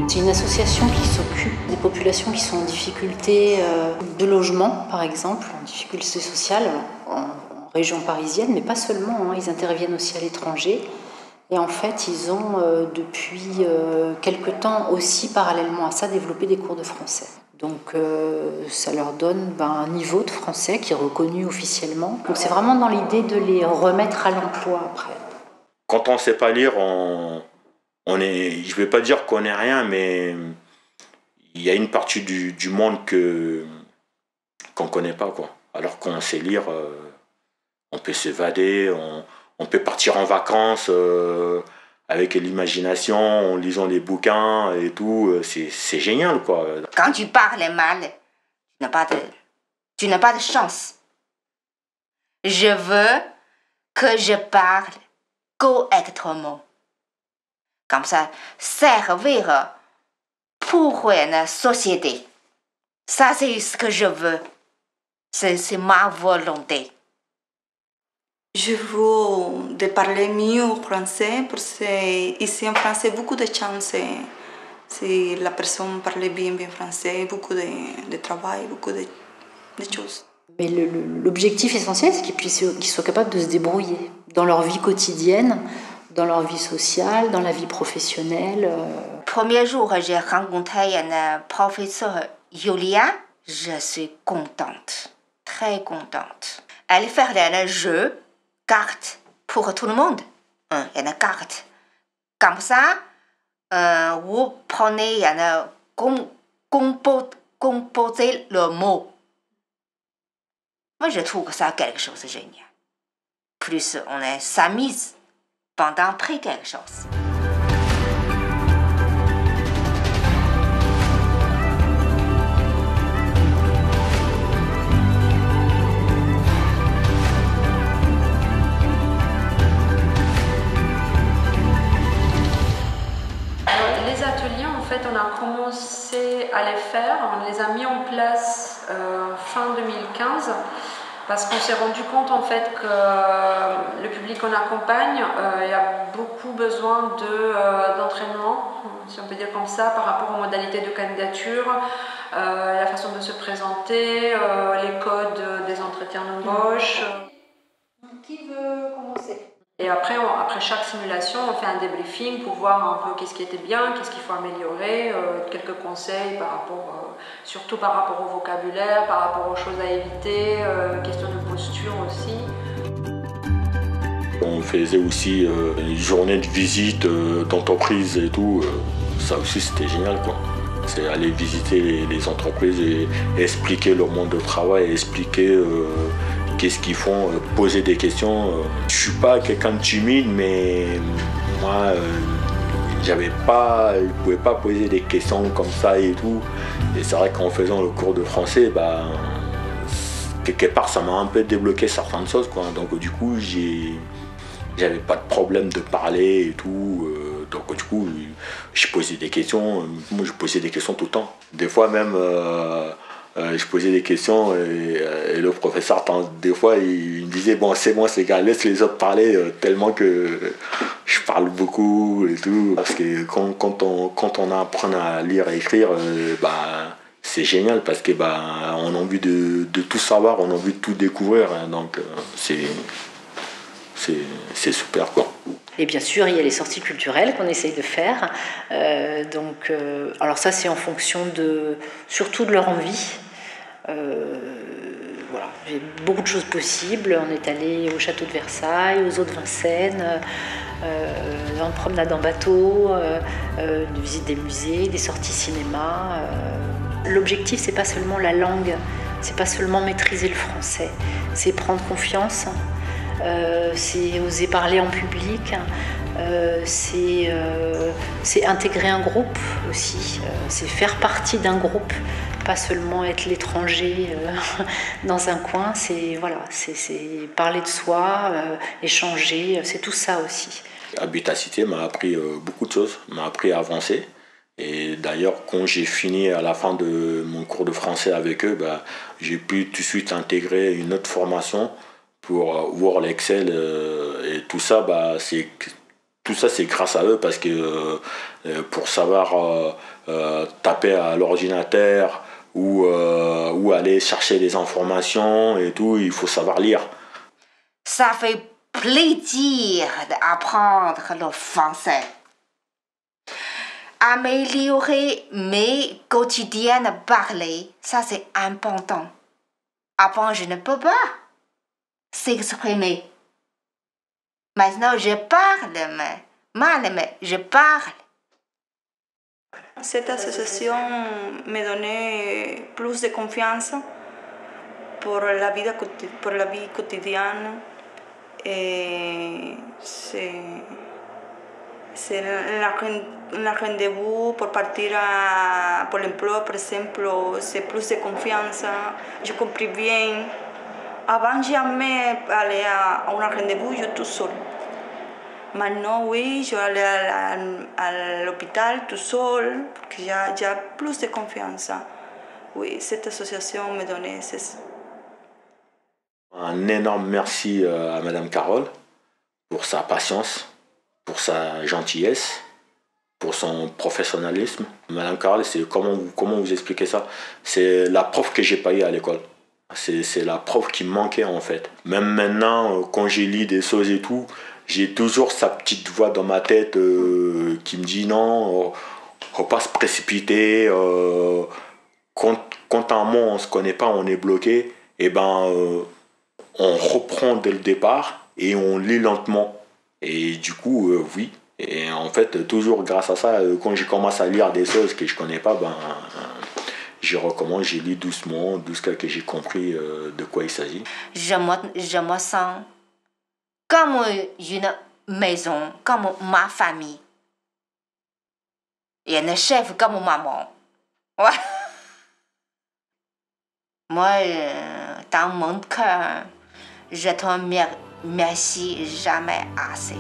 C'est une association qui s'occupe des populations qui sont en difficulté de logement, par exemple, en difficulté sociale, en région parisienne, mais pas seulement, ils interviennent aussi à l'étranger. Et en fait, ils ont depuis quelque temps aussi, parallèlement à ça, développé des cours de français. Donc ça leur donne un niveau de français qui est reconnu officiellement. Donc c'est vraiment dans l'idée de les remettre à l'emploi après. Quand on ne sait pas lire, je ne vais pas dire qu'on n'est rien, mais il y a une partie du monde qu'on ne connaît pas, quoi. Alors qu'on sait lire, on peut s'évader, on peut partir en vacances avec l'imagination, en lisant les bouquins et tout. C'est génial, quoi. Quand tu parles mal, tu n'as pas de chance. Je veux que je parle correctement. Comme ça, servir pour une société. Ça, c'est ce que je veux. C'est ma volonté. Je veux de parler mieux français parce qu'ici en français, beaucoup de chance. Si la personne parle bien français, beaucoup de travail, beaucoup de choses. Mais l'objectif essentiel, c'est qu'ils soient capables de se débrouiller dans leur vie quotidienne, dans leur vie sociale, dans la vie professionnelle. Premier jour, j'ai rencontré une professeure, Julia. Je suis contente, très contente. Elle fait un jeu, carte pour tout le monde. Une carte. Comme ça, vous prenez composer le mot. Moi, je trouve que ça quelque chose de génial. Plus on s'amuse pendant après quelque chose. Les ateliers, en fait, on a commencé à les faire, on les a mis en place fin 2015. Parce qu'on s'est rendu compte en fait que le public qu'on accompagne, il y a beaucoup besoin d'entraînement, si on peut dire comme ça, par rapport aux modalités de candidature, la façon de se présenter, les codes des entretiens d'embauche. Qui veut commencer ? Et après chaque simulation, on fait un débriefing pour voir un peu qu'est-ce qui était bien, qu'est-ce qu'il faut améliorer, quelques conseils surtout par rapport au vocabulaire, par rapport aux choses à éviter, question de posture aussi. On faisait aussi une journée de visite d'entreprise et tout. Ça aussi, c'était génial, quoi. C'est aller visiter les entreprises et expliquer leur monde de travail, expliquer qu'est-ce qu'ils font, poser des questions. Je suis pas quelqu'un de timide, mais moi, je pouvais pas poser des questions comme ça et tout. Et c'est vrai qu'en faisant le cours de français, quelque part, ça m'a un peu débloqué certaines choses, quoi. Donc du coup, j'avais pas de problème de parler et tout. Donc du coup, je posais des questions. Moi, je posais des questions tout le temps. Des fois même, je posais des questions et le professeur, des fois, il me disait « Bon, c'est bon, ces gars, laisse les autres parler tellement que je parle beaucoup et tout. » Parce que quand on apprend à lire et écrire, c'est génial parce que on a envie de tout savoir, on a envie de tout découvrir. Hein, donc c'est super, quoi. Et bien sûr, il y a les sorties culturelles qu'on essaye de faire. Alors ça, c'est en fonction surtout de leur envie. Voilà, j'ai beaucoup de choses possibles. On est allé au château de Versailles, aux eaux de Vincennes, en promenade en bateau, une visite des musées, des sorties cinéma. L'objectif, c'est pas seulement la langue, c'est pas seulement maîtriser le français, c'est prendre confiance. C'est oser parler en public, c'est intégrer un groupe aussi, c'est faire partie d'un groupe, pas seulement être l'étranger dans un coin, c'est parler de soi, échanger, c'est tout ça aussi. Habitacité m'a appris beaucoup de choses, m'a appris à avancer. Et d'ailleurs, quand j'ai fini à la fin de mon cours de français avec eux, j'ai pu tout de suite intégrer une autre formation pour Word, Excel et tout ça, c'est Tout ça, c'est grâce à eux parce que pour savoir taper à l'ordinateur ou aller chercher des informations et tout, il faut savoir lire. Ça fait plaisir d'apprendre le français. Améliorer mes quotidiennes parler, ça c'est important. Avant, je ne peux pas s'exprimer. Maintenant, je parle, mais je parle. Cette association me donnait plus de confiance pour la vie quotidienne. Et c'est un rendez-vous pour partir pour l'emploi, par exemple, c'est plus de confiance. Je comprends bien. Avant, jamais aller à un rendez-vous, je tout seul. Maintenant, oui, je vais aller à l'hôpital tout seul, parce que j'ai plus de confiance. Oui, cette association me donnait ça. Un énorme merci à Madame Carole pour sa patience, pour sa gentillesse, pour son professionnalisme. Madame Carole, c'est comment vous expliquez ça? C'est la prof que j'ai pas eu à l'école. C'est la prof qui me manquait en fait. Même maintenant, quand j'ai lu des choses et tout, j'ai toujours sa petite voix dans ma tête qui me dit non, faut pas se précipiter. Quand un mot on se connaît pas, on est bloqué. Et ben on reprend dès le départ et on lit lentement. Et du coup, oui. Et en fait, toujours grâce à ça, quand je commence à lire des choses que je connais pas, je recommence, je lis doucement, jusqu'à ce que j'ai compris de quoi il s'agit. Je me sens comme une maison, comme ma famille. Et un chef comme maman. Ouais. Moi, dans mon cœur, je te remercie jamais assez.